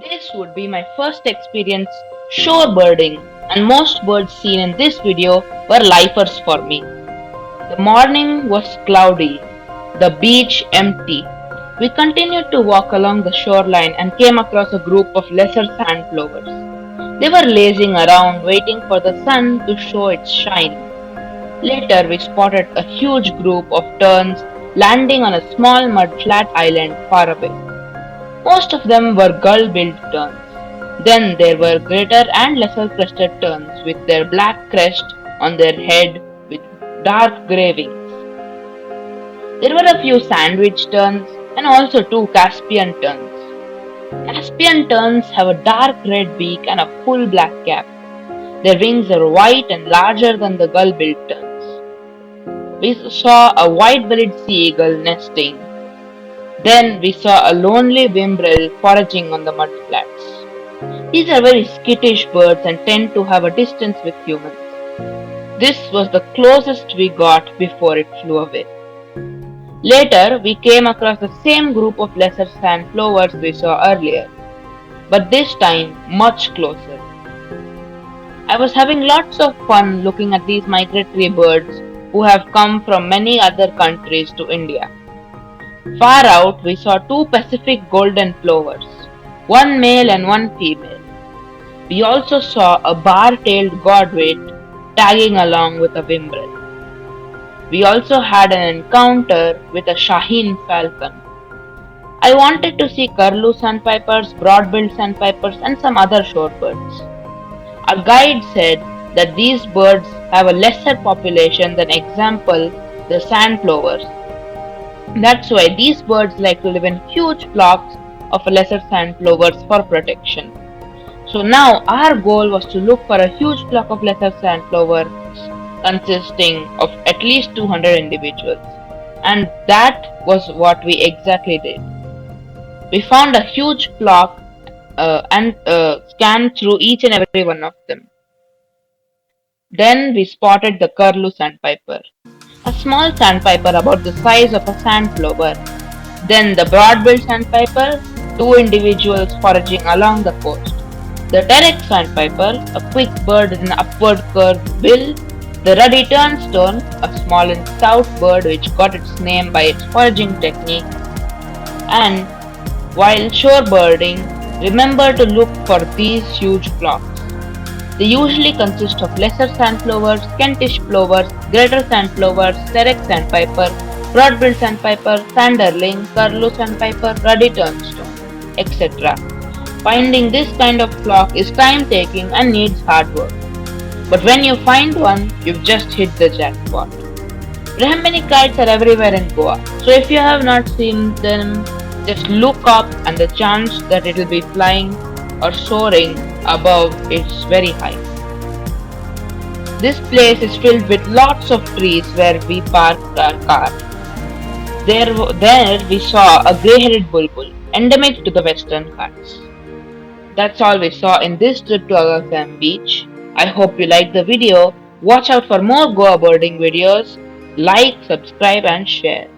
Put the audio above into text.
This would be my first experience shorebirding, and most birds seen in this video were lifers for me. The morning was cloudy, the beach empty. We continued to walk along the shoreline and came across a group of lesser sandflowers. They were lazing around, waiting for the sun to show its shine. Later, we spotted a huge group of terns landing on a small mud flat island far away. Most of them were gull-billed terns. Then there were greater and lesser crested terns with their black crest on their head with dark grey wings. There were a few sandwich terns and also two Caspian terns. Caspian terns have a dark red beak and a full black cap. Their wings are white and larger than the gull-billed terns. We saw a white-bellied sea eagle nesting. Then we saw a lonely whimbrel foraging on the mud flats. These are very skittish birds and tend to have a distance with humans. This was the closest we got before it flew away. Later, we came across the same group of lesser sandflowers we saw earlier, but this time much closer. I was having lots of fun looking at these migratory birds who have come from many other countries to India. Far out, we saw two Pacific golden plovers, one male and one female. We also saw a bar-tailed godwit tagging along with a whimbrel. We also had an encounter with a Shaheen falcon. I wanted to see curlew sandpipers, broad-billed sandpipers, and some other shorebirds. Our guide said that these birds have a lesser population than, example, the sandflowers. That's why these birds like to live in huge flocks of lesser sandflowers for protection. So now our goal was to look for a huge flock of lesser sandflowers consisting of at least 200 individuals. And that was what we exactly did. We found a huge flock and scanned through each and every one of them. Then we spotted the curlew sandpiper, a small sandpiper about the size of a sandflower. Then the broad-billed sandpiper, two individuals foraging along the coast. The Terek sandpiper, a quick bird with an upward curved bill. The ruddy turnstone, a small and stout bird which got its name by its foraging technique. And while shorebirding, remember to look for these huge flocks. They usually consist of lesser sandflowers, Kentish plovers, greater sandflowers, Terek sandpiper, broad-billed sandpiper, sanderling, curlew sandpiper, ruddy turnstone, etc. Finding this kind of flock is time-taking and needs hard work. But when you find one, you've just hit the jackpot. Brahminic kites are everywhere in Goa, so if you have not seen them, just look up and the chance that it will be flying or soaring above is very high. This place is filled with lots of trees where we parked our car. There we saw a grey-headed bulbul, endemic to the Western Ghats. That's all we saw in this trip to Agacaim Beach. I hope you liked the video. Watch out for more Goa birding videos. Like, subscribe and share.